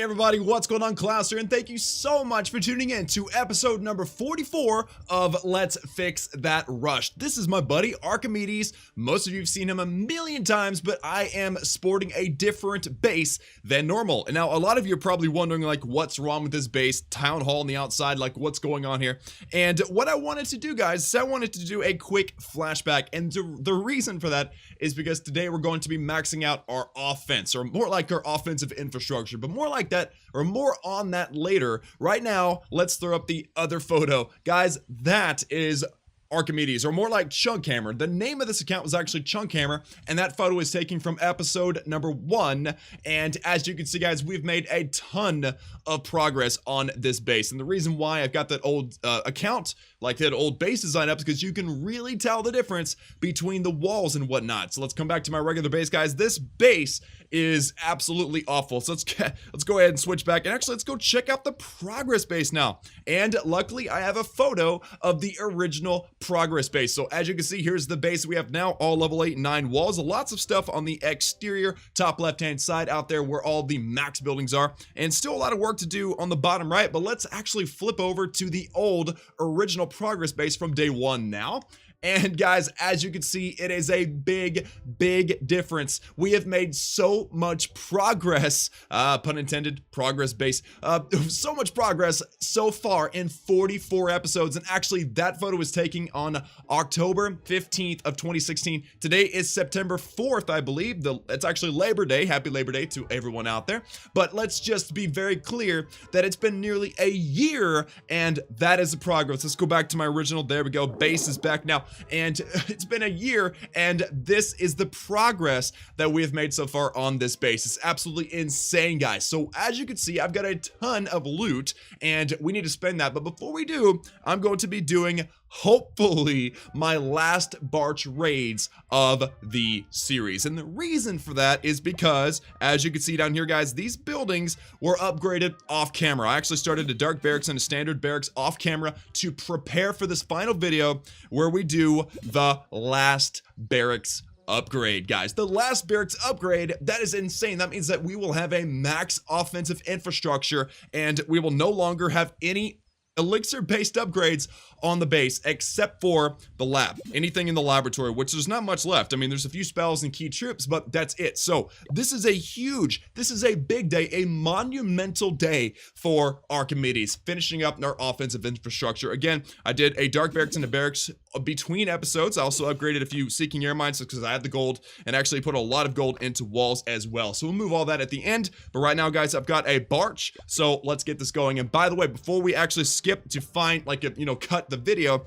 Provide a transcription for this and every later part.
Hey everybody, what's going on? Klaus here, and thank you so much for tuning in to episode number 44 of Let's Fix That Rush. This is my buddy Archimedes. Most of you have seen him a million times, but I am sporting a different base than normal. And now a lot of you are probably wondering like what's wrong with this base, town hall on the outside, like what's going on here. And what I wanted to do, guys, is I wanted to do a quick flashback, and the reason for that is because today we're going to be maxing out our offense, or more like our offensive infrastructure, but more like that, or more on that later. Right now, let's throw up the other photo. Guys, that is Archimedes, or more like Chunkhammer. The name of this account was actually Chunkhammer, and that photo is taken from episode number 1. And as you can see, guys, we've made a ton of progress on this base. And the reason why I've got that old account, like that old base design up, is because you can really tell the difference between the walls and whatnot. So let's come back to my regular base, guys. This base is absolutely awful. So let's go ahead and switch back, and actually let's go check out the progress base now. And luckily I have a photo of the original progress base. So as you can see, here's the base we have now, all level 8 and 9 walls. Lots of stuff on the exterior top left hand side out there where all the max buildings are, and still a lot of work to do on the bottom right. But let's actually flip over to the old original progress base from day 1 now. And guys, as you can see, it is a big difference. We have made so much progress, pun intended, progress base, so much progress so far in 44 episodes. And actually that photo was taken on October 15th of 2016. Today is September 4th, I believe. It's actually Labor Day. Happy Labor Day to everyone out there. But let's just be very clear that it's been nearly a year, and that is the progress. Let's go back to my original. There we go. Base is back now. And it's been a year, and this is the progress that we have made so far on this base. It's absolutely insane, guys. So as you can see, I've got a ton of loot, and we need to spend that. But before we do, I'm going to be doing, hopefully, my last Barch raids of the series. And the reason for that is because, as you can see down here, guys, these buildings were upgraded off camera. I actually started a dark barracks and a standard barracks off camera to prepare for this final video where we do the last barracks upgrade, guys. The last barracks upgrade, that is insane. That means that we will have a max offensive infrastructure, and we will no longer have any elixir-based upgrades on the base except for the lab. Anything in the laboratory, which there's not much left. I mean, there's a few spells and key troops, but that's it. So this is a big day, a monumental day for Archimedes, finishing up our offensive infrastructure. Again, I did a dark barracks and a barracks between episodes. I also upgraded a few seeking air mines because I had the gold, and actually put a lot of gold into walls as well. So we'll move all that at the end. But right now, guys, I've got a barch, so let's get this going. And by the way, before we actually skip to find, like, cut the video,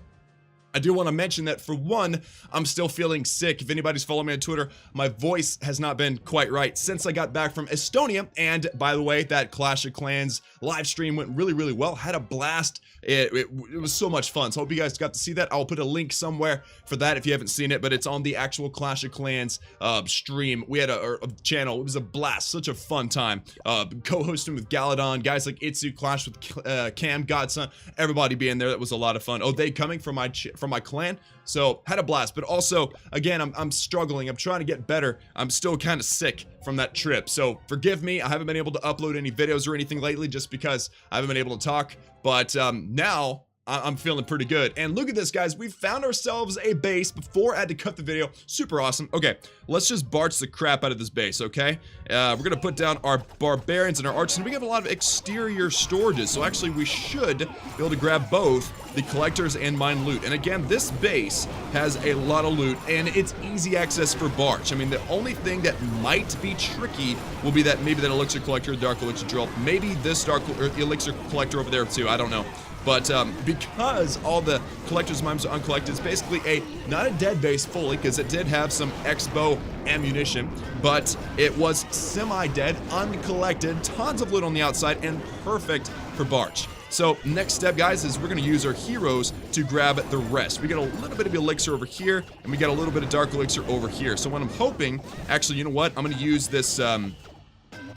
I do want to mention that, for one, I'm still feeling sick. If anybody's following me on Twitter, my voice has not been quite right since I got back from Estonia. And by the way, that Clash of Clans live stream went really well. Had a blast. It was so much fun. So I hope you guys got to see that. I'll put a link somewhere for that if you haven't seen it, but it's on the actual Clash of Clans stream. We had a channel. It was a blast. Such a fun time. Co-hosting with Galadon, guys like Itsu, Clash with Cam, Godson, everybody being there. That was a lot of fun. Oh, they coming from my clan, so had a blast. But also, again, I'm struggling. I'm trying to get better. I'm still kind of sick from that trip, so forgive me. I haven't been able to upload any videos or anything lately just because I haven't been able to talk, but now I'm feeling pretty good. And look at this, guys. We found ourselves a base before I had to cut the video. Super awesome. Okay, let's just barch the crap out of this base, okay? We're gonna put down our barbarians and our archers, and we have a lot of exterior storages, so actually we should be able to grab both the collectors and mine loot. And again, this base has a lot of loot, and it's easy access for barch. I mean, the only thing that might be tricky will be that maybe that elixir collector, dark elixir drill, maybe this dark elixir collector over there too. I don't know. But because all the collector's mines are uncollected, it's basically not a dead base fully, because it did have some X-bow ammunition, but it was semi-dead, uncollected, tons of loot on the outside, and perfect for barch. So next step, guys, is we're going to use our heroes to grab the rest. We got a little bit of elixir over here, and we got a little bit of dark elixir over here. So what I'm hoping, actually, you know what? I'm going to use this, I'm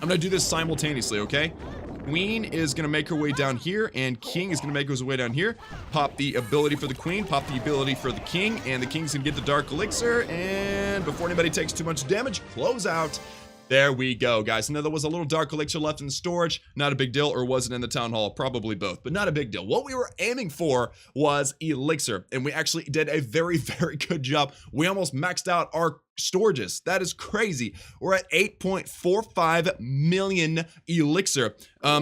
going to do this simultaneously, okay? Queen is going to make her way down here, and King is going to make his way down here. Pop the ability for the Queen, pop the ability for the King, and the King's going to get the Dark Elixir, and before anybody takes too much damage, close out. There we go, guys. Now, there was a little dark elixir left in the storage. Not a big deal. Or was it in the town hall? Probably both, but not a big deal. What we were aiming for was elixir, and we actually did a very, very good job. We almost maxed out our storages. That is crazy. We're at 8.45 million elixir.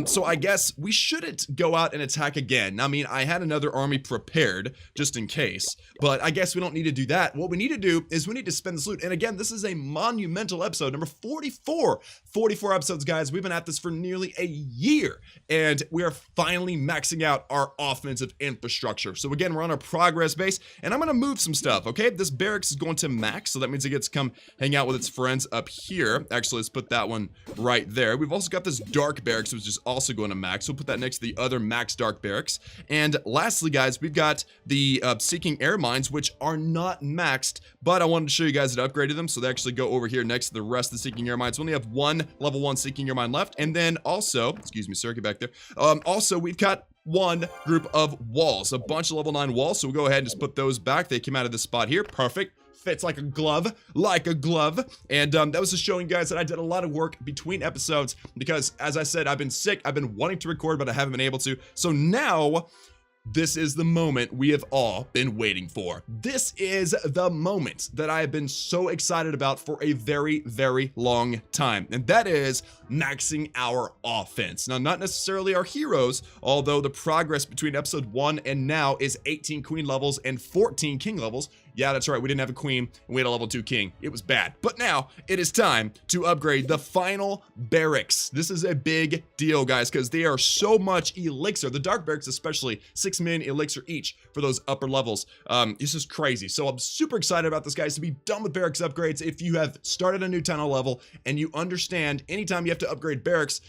So I guess we shouldn't go out and attack again. I mean, I had another army prepared just in case, but I guess we don't need to do that. What we need to do is we need to spend this loot. And again, this is a monumental episode, number 44. 44 episodes, guys. We've been at this for nearly a year, and we are finally maxing out our offensive infrastructure. So again, we're on our progress base, and I'm going to move some stuff, okay? This barracks is going to max, so that means it gets to come hang out with its friends up here. Actually, let's put that one right there. We've also got this dark barracks, which is also going to max. We'll put that next to the other max dark barracks. And lastly, guys, we've got the seeking air mines, which are not maxed, but I wanted to show you guys that I upgraded them, so they actually go over here next to the rest of the seeking air mines. We only have one level 1 seeking air mine left, and then also, excuse me, sir, get back there. Also, we've got one group of walls, a bunch of level 9 walls, so we'll go ahead and just put those back. They came out of this spot here. Perfect. Fits like a glove, and that was just showing you guys that I did a lot of work between episodes because, as I said, I've been sick. I've been wanting to record, but I haven't been able to. So now, this is the moment we have all been waiting for. This is the moment that I have been so excited about for a very, very long time, and that is maxing our offense. Now, not necessarily our heroes, although the progress between episode 1 and now is 18 queen levels and 14 king levels. Yeah, that's right. We didn't have a queen and we had a level 2 king. It was bad. But now it is time to upgrade the final barracks. This is a big deal, guys, because they are so much elixir. The dark barracks, especially 6 million elixir each for those upper levels. This is crazy. So I'm super excited about this, guys, to be done with barracks upgrades. If you have started a new town hall level and you understand anytime you have to upgrade barracks,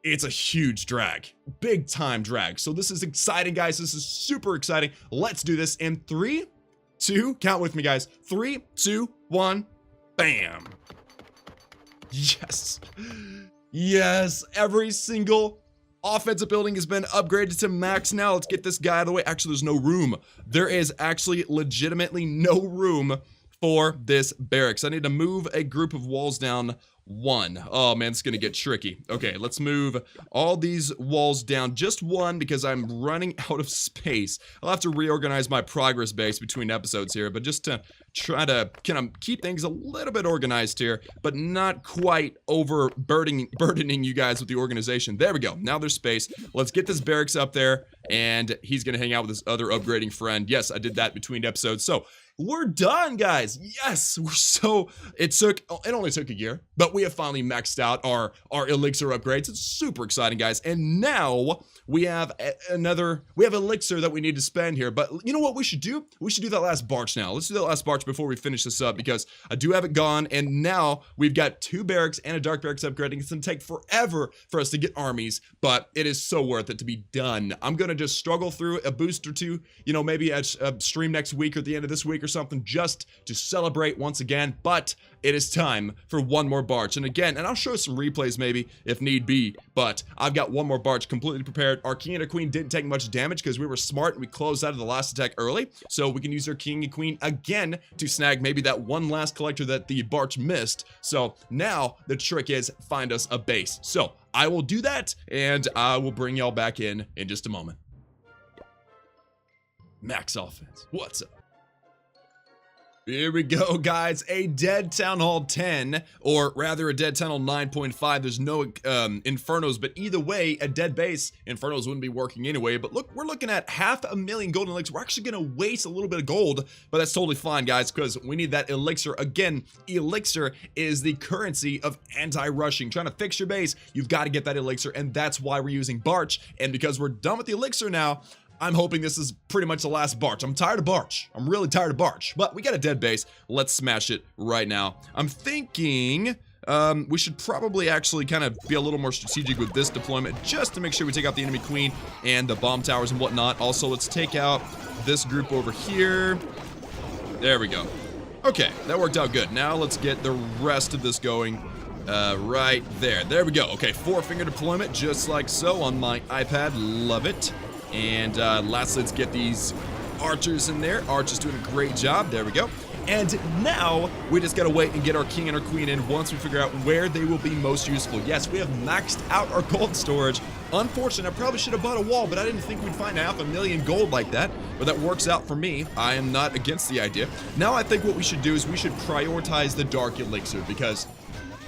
it's a huge drag, big time drag. So this is exciting, guys. This is super exciting. Let's do this in 3, 2, count with me, guys. 3, 2, 1, bam. Yes. Yes, every single offensive building has been upgraded to max. Now let's get this guy out of the way. Actually, there's no room. There is actually legitimately no room for this barracks. I need to move a group of walls down 1. Oh man, it's gonna get tricky. Okay, let's move all these walls down just 1 because I'm running out of space. I'll have to reorganize my progress base between episodes here, but just to try to kind of keep things a little bit organized here, but not quite burdening you guys with the organization. There we go. Now there's space. Let's get this barracks up there, and he's gonna hang out with his other upgrading friend. Yes, I did that between episodes. So we're done, guys. Yes, it only took a year, but we have finally maxed out our elixir upgrades. It's super exciting, guys. And now we have elixir that we need to spend here. But you know what we should do? We should do that last barch now. Let's do that last barch before we finish this up, because I do have it gone, and now we've got 2 barracks and a dark barracks upgrading. It's gonna take forever for us to get armies, but it is so worth it to be done. I'm gonna just struggle through a boost or 2, you know, maybe a stream next week or at the end of this week or something, just to celebrate once again. But it is time for one more barch, and again, and I'll show some replays maybe if need be, but I've got one more barch completely prepared. Our king and our queen didn't take much damage because we were smart and we closed out of the last attack early, so we can use our king and queen again to snag maybe that one last collector that the barch missed. So now the trick is find us a base. So I will do that, and I will bring y'all back in just a moment. Max offense, what's up? Here we go, guys. A dead Town Hall 10, or rather a dead Town Hall 9.5. There's no Infernos, but either way, a dead base. Infernos wouldn't be working anyway, but look, we're looking at 500,000 golden elixir. We're actually going to waste a little bit of gold, but that's totally fine, guys, because we need that elixir. Again, elixir is the currency of anti-rushing. Trying to fix your base, you've got to get that elixir, and that's why we're using barch. And because we're done with the elixir now, I'm hoping this is pretty much the last barch. I'm tired of barch. I'm really tired of barch, but we got a dead base. Let's smash it right now. I'm thinking we should probably actually kind of be a little more strategic with this deployment, just to make sure we take out the enemy queen and the bomb towers and whatnot. Also, let's take out this group over here. There we go. Okay, that worked out good. Now let's get the rest of this going right there. There we go. Okay, 4-finger deployment, just like so on my iPad. Love it. And lastly, let's get these archers in there. Archers doing a great job. There we go. And now we just gotta wait and get our king and our queen in once we figure out where they will be most useful. Yes, we have maxed out our gold storage. Unfortunate, I probably should have bought a wall, but I didn't think we'd find 500,000 gold like that. But that works out for me. I am not against the idea. Now I think what we should do is we should prioritize the dark elixir, because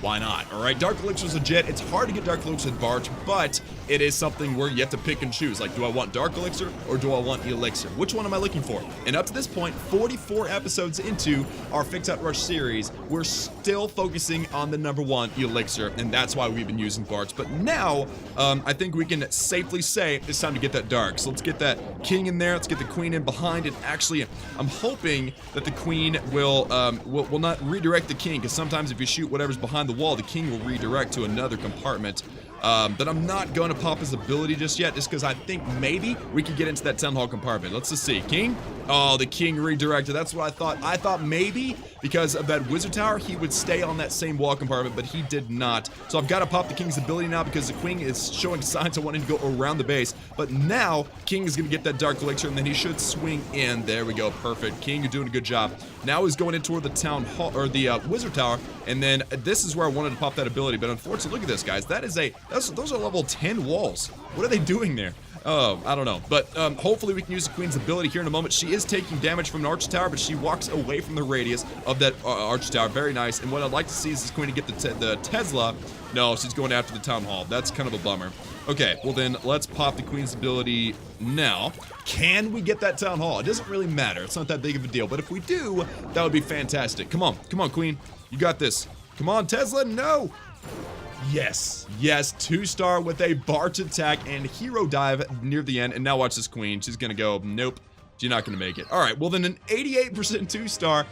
why not? All right, dark elixir is legit. It's hard to get dark elixir with barch, but it is something where you have to pick and choose. Like, do I want dark elixir or do I want elixir? Which one am I looking for? And up to this point, 44 episodes into our Fix That Rush series, we're still focusing on the #1 elixir, and that's why we've been using barch. But now, I think we can safely say it's time to get that dark. So let's get that king in there. Let's get the queen in behind it. Actually, I'm hoping that the queen will not redirect the king, because sometimes if you shoot whatever's behind the wall, the king will redirect to another compartment. But I'm not going to pop his ability just yet, just because I think maybe we can get into that town hall compartment. Let's just see. King? Oh, the king redirected. That's what I thought. I thought maybe because of that wizard tower, he would stay on that same wall compartment, but he did not. So I've got to pop the king's ability now, because the queen is showing signs of wanting to go around the base. But now, king is going to get that dark elixir, and then he should swing in. There we go. Perfect. King, you're doing a good job. Now he's going in toward the town hall, or the wizard tower, and then this is where I wanted to pop that ability. But unfortunately, look at this, guys. Those are level 10 walls. What are they doing there? Oh, I don't know. But hopefully we can use the queen's ability here in a moment. She is taking damage from an arch tower, but she walks away from the radius of that arch tower. Very nice. And what I'd like to see is this queen to get the Tesla. No, she's going after the town hall. That's kind of a bummer. Okay, well then let's pop the queen's ability now. Can we get that town hall? It doesn't really matter. It's not that big of a deal. But if we do, that would be fantastic. Come on, queen. You got this. Come on, Tesla. No. Yes, 2-star with a barch attack and hero dive near the end. And now watch this queen. She's gonna go, nope, you're not gonna make it. All right, well then an 88% 2-star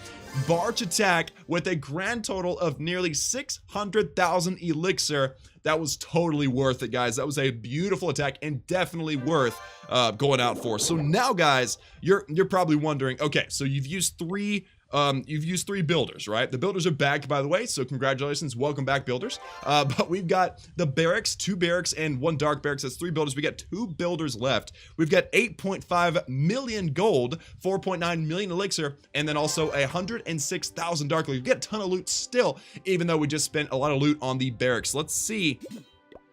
barch attack with a grand total of nearly 600,000 elixir. That was totally worth it, guys. That was a beautiful attack and definitely worth going out for. So now, guys, you're probably wondering, okay, so you've used three builders, right? The builders are back, by the way, so congratulations, welcome back, builders. But we've got the barracks, 2 barracks and 1 dark barracks. That's 3 builders. We got 2 builders left. We've got 8.5 million gold, 4.9 million elixir, and then also 106,000 dark elixir. We get a ton of loot still, even though we just spent a lot of loot on the barracks. Let's see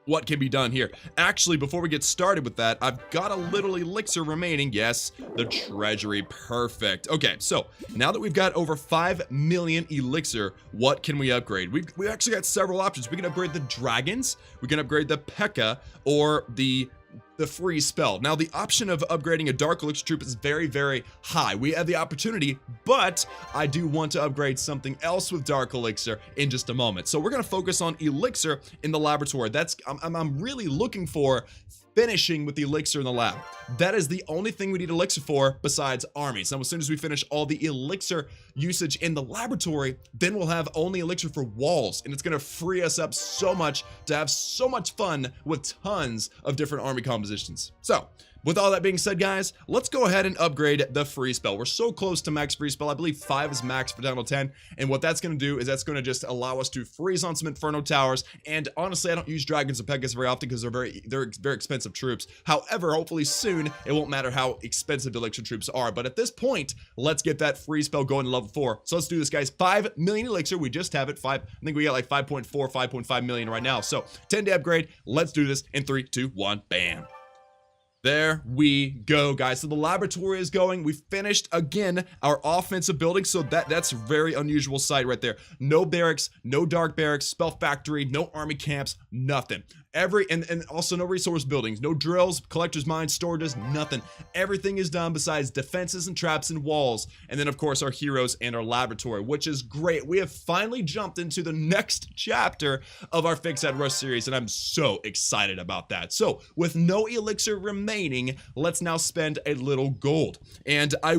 what can be done here. Actually, before we get started with that, I've got a little elixir remaining. Yes, the treasury. Perfect. Okay, so now that we've got over 5 million elixir, what can we upgrade? We actually got several options. We can upgrade the dragons, we can upgrade the P.E.K.K.A, or the freeze spell. Now, the option of upgrading a dark elixir troop is very, very high. We have the opportunity, but I do want to upgrade something else with dark elixir in just a moment. So we're going to focus on elixir in the laboratory. I'm really looking for finishing with the elixir in the lab. That is the only thing we need elixir for besides armies. Now, as soon as we finish all the elixir usage in the laboratory, then we'll have only elixir for walls, and it's going to free us up so much to have so much fun with tons of different army compositions. So with all that being said, guys, let's go ahead and upgrade the freeze spell. We're so close to max freeze spell. I believe 5 is max for down to 10. And what that's going to do is that's going to just allow us to freeze on some Inferno towers. And honestly, I don't use dragons and P.E.K.K.As very often because they're very expensive troops. However, hopefully soon, it won't matter how expensive the elixir troops are. But at this point, let's get that freeze spell going to level 4. So let's do this, guys. 5 million elixir. We just have it. I think we got like 5.4, 5.5 million right now. So 10 to upgrade. Let's do this in 3, 2, 1, bam. There we go, guys. So the laboratory is going. We finished again our offensive building. So that's a very unusual sight right there. No barracks, no dark barracks, spell factory, no army camps, nothing. And also no resource buildings, no drills, collectors mines, storages, nothing. Everything is done besides defenses and traps and walls. And then of course our heroes and our laboratory, which is great. We have finally jumped into the next chapter of our Fix That Rush series, and I'm so excited about that. So with no elixir remaining, let's now spend a little gold. And I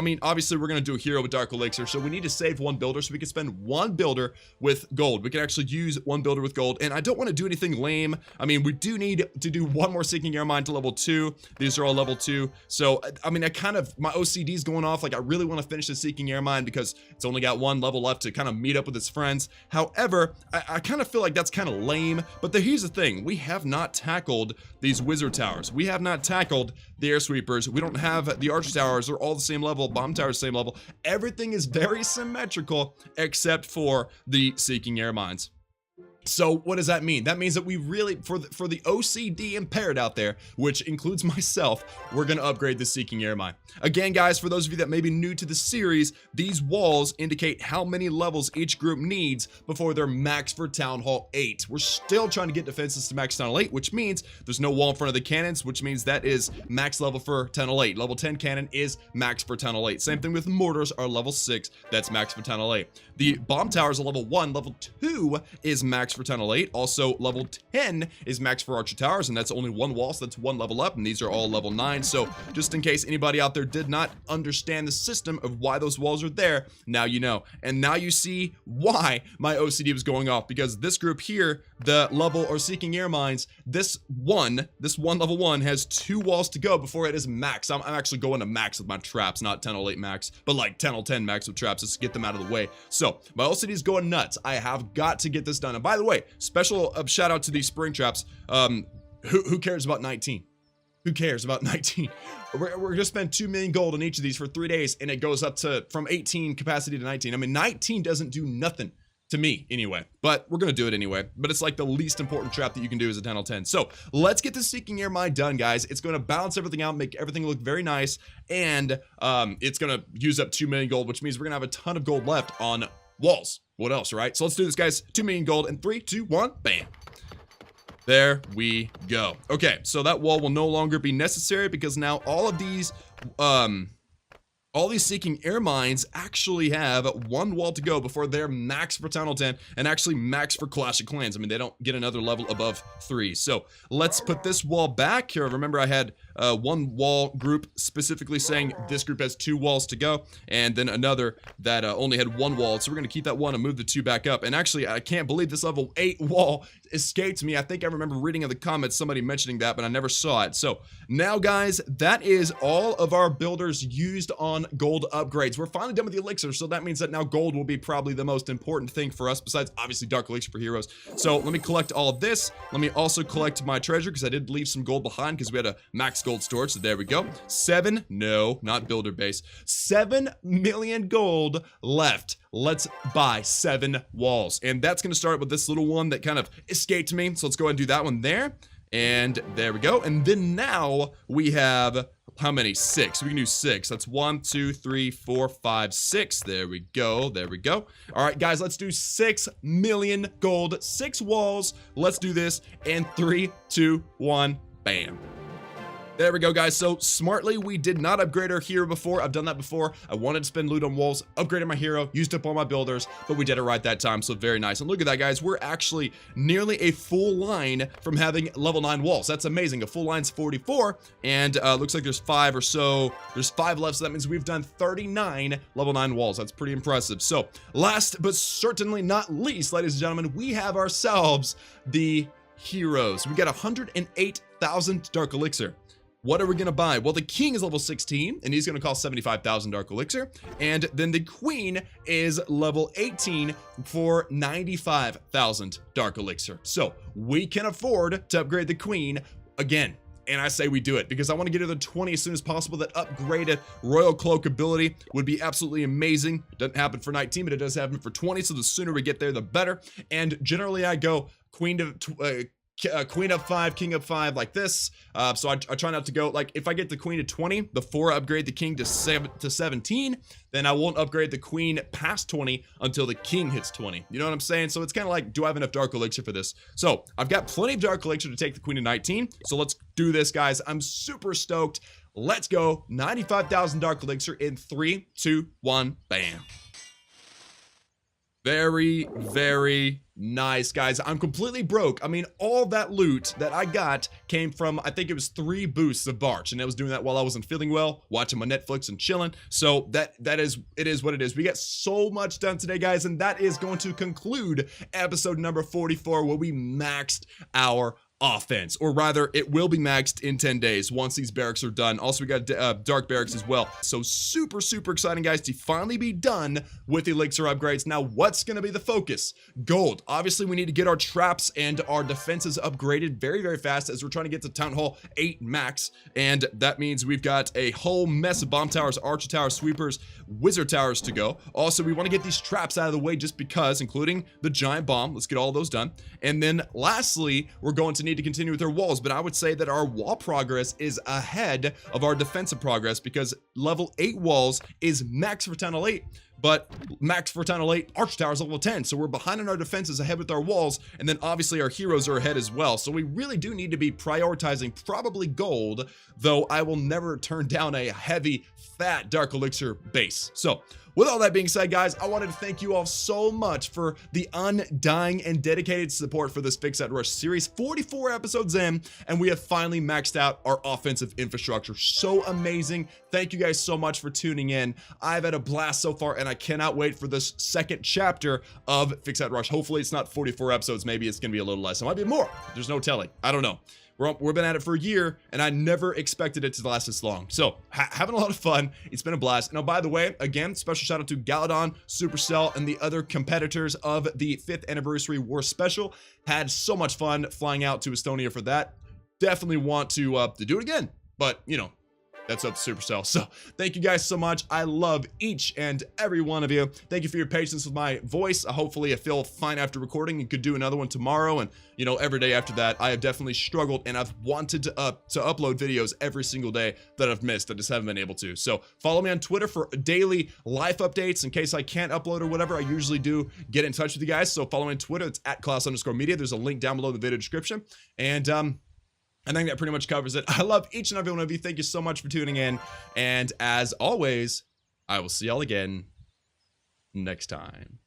mean, obviously we're gonna do a hero with dark elixir, so we need to save 1 builder so we can spend 1 builder with gold. We can actually use 1 builder with gold, and I don't want to do anything lame lame. I mean, we do need to do one more Seeking Air Mine to level 2. These are all level 2. So, I mean, my OCD is going off. Like, I really want to finish the Seeking Air Mine because it's only got one level left to kind of meet up with his friends. However, I kind of feel like that's kind of lame. But here's the thing. We have not tackled these wizard towers. We have not tackled the air sweepers. We don't have the archer towers. They're all the same level. Bomb towers, same level. Everything is very symmetrical except for the Seeking Air Mines. So what does that mean? That means that we really, for the OCD impaired out there, which includes myself, we're going to upgrade the Seeking Air Mine. Again, guys, for those of you that may be new to the series, these walls indicate how many levels each group needs before they're max for Town Hall 8. We're still trying to get defenses to max Town Hall 8, which means there's no wall in front of the cannons, which means that is max level for Town Hall 8. Level 10 cannon is max for Town Hall 8. Same thing with mortars are level 6. That's max for Town Hall 8. The bomb towers are level 1. Level 2 is max for Town Hall 8. Also, level 10 is max for archer towers, and that's only one wall, so that's one level up, and these are all level 9. So just in case anybody out there did not understand the system of why those walls are there, now you know. And now you see why my OCD was going off, because this group here, the level or Seeking Air Mines, this one level 1 has 2 walls to go before it is max. I'm actually going to max with my traps, not 1008 max, but like 1010 max with traps just to get them out of the way. So my OCD is going nuts. I have got to get this done. And by the way, special shout out to these spring traps. Who cares about 19? Who cares about 19? We're gonna spend 2 million gold on each of these for 3 days, and it goes up to from 18 capacity to 19. I mean, 19 doesn't do nothing to me anyway, but we're gonna do it anyway. But it's like the least important trap that you can do as a 10-10. So let's get the Seeking Air Mine done, guys. It's gonna balance everything out, make everything look very nice, and it's gonna use up 2 million gold, which means we're gonna have a ton of gold left on walls. What else, right? So let's do this, guys. 2 million gold in 3, 2, 1, bam. There we go. Okay, so that wall will no longer be necessary because now all these Seeking Air Mines actually have one wall to go before they're max for Town Hall 10 and actually max for Clash of Clans. I mean, they don't get another level above 3. So let's put this wall back here. Remember, I had one wall group specifically saying this group has 2 walls to go, and then another that only had 1 wall. So we're going to keep that 1 and move the 2 back up. And actually, I can't believe this level 8 wall escaped me. I think I remember reading in the comments somebody mentioning that, but I never saw it. So now, guys, that is all of our builders used on gold upgrades. We're finally done with the elixir, so that means that now gold will be probably the most important thing for us, besides obviously dark elixir for heroes. So let me collect all of this. Let me also collect my treasure, because I did leave some gold behind because we had a max gold storage. So there we go. 7, no, not builder base. 7 million gold left. Let's buy 7 walls, and that's going to start with this little one that kind of escaped me. So let's go ahead and do that one there, and there we go. And then now we have how many? 6. We can do 6. That's 1, 2, 3, 4, 5, 6. There we go. There we go. All right, guys, let's do 6 million gold, 6 walls. Let's do this. And 3, 2, 1, bam. There we go, guys. So smartly, we did not upgrade our hero before. I've done that before. I wanted to spend loot on walls, upgraded my hero, used up all my builders, but we did it right that time. So very nice. And look at that, guys. We're actually nearly a full line from having level 9 walls. That's amazing. A full line's 44, and looks like there's 5 or so. There's 5 left, so that means we've done 39 level 9 walls. That's pretty impressive. So last but certainly not least, ladies and gentlemen, we have ourselves the heroes. We got 108,000 dark elixir. What are we going to buy? Well, the king is level 16, and he's going to cost 75,000 dark elixir. And then the queen is level 18 for 95,000 dark elixir. So we can afford to upgrade the queen again. And I say we do it because I want to get her to 20 as soon as possible. That upgraded royal cloak ability would be absolutely amazing. Doesn't happen for 19, but it does happen for 20. So the sooner we get there, the better. And generally I go queen up 5, king up 5 like this. So I try not to go, like, if I get the queen to 20 before I upgrade the king to 17, then I won't upgrade the queen past 20 until the king hits 20. You know what I'm saying? So it's kind of like, do I have enough dark elixir for this? So I've got plenty of dark elixir to take the queen to 19. So let's do this, guys. I'm super stoked. Let's go. 95,000 dark elixir in 3, 2, 1, bam. Very, very nice, guys. I'm completely broke. I mean, all that loot that I got came from, I think it was 3 boosts of Barch, and I was doing that while I wasn't feeling well, watching my Netflix and chilling. So it is what it is. We got so much done today, guys, and that is going to conclude episode number 44, where we maxed our offense, or rather it will be maxed in 10 days once these barracks are done. Also, we got dark barracks as well. So super exciting, guys, to finally be done with elixir upgrades. Now, what's going to be the focus? Gold. Obviously, we need to get our traps and our defenses upgraded very fast, as we're trying to get to Town Hall 8 max, and that means we've got a whole mess of bomb towers, archer towers, sweepers, wizard towers to go. Also, we want to get these traps out of the way just because, including the giant bomb. Let's get all those done. And then lastly, we're going to need to continue with our walls, but I would say that our wall progress is ahead of our defensive progress, because level 8 walls is max for Town Hall 8, but max for Town Hall 8 arch towers level 10, so we're behind on our defenses, ahead with our walls, and then obviously our heroes are ahead as well. So we really do need to be prioritizing probably gold, though I will never turn down a heavy fat dark elixir base. So with all that being said, guys, I wanted to thank you all so much for the undying and dedicated support for this Fix That Rush series. 44 episodes in, and we have finally maxed out our offensive infrastructure. So amazing. Thank you guys so much for tuning in. I've had a blast so far, and I cannot wait for this second chapter of Fix That Rush. Hopefully it's not 44 episodes. Maybe it's going to be a little less. It might be more. There's no telling. I don't know. We've been at it for a year, and I never expected it to last this long. So having a lot of fun. It's been a blast. Now, by the way, again, special shout out to Galadon, Supercell, and the other competitors of the 5th anniversary War Special. Had so much fun flying out to Estonia for that. Definitely want to do it again, but you know, that's up to Supercell. So thank you guys so much. I love each and every one of you. Thank you for your patience with my voice. Hopefully I feel fine after recording and could do another one tomorrow, and you know, every day after that. I have definitely struggled, and I've wanted to upload videos every single day that I've missed. I just haven't been able to. So follow me on Twitter for daily life updates in case I can't upload or whatever. I usually do get in touch with you guys. So follow me on Twitter. It's at Klaus_media. There's a link down below in the video description. And I think that pretty much covers it. I love each and every one of you. Thank you so much for tuning in. And as always, I will see y'all again next time.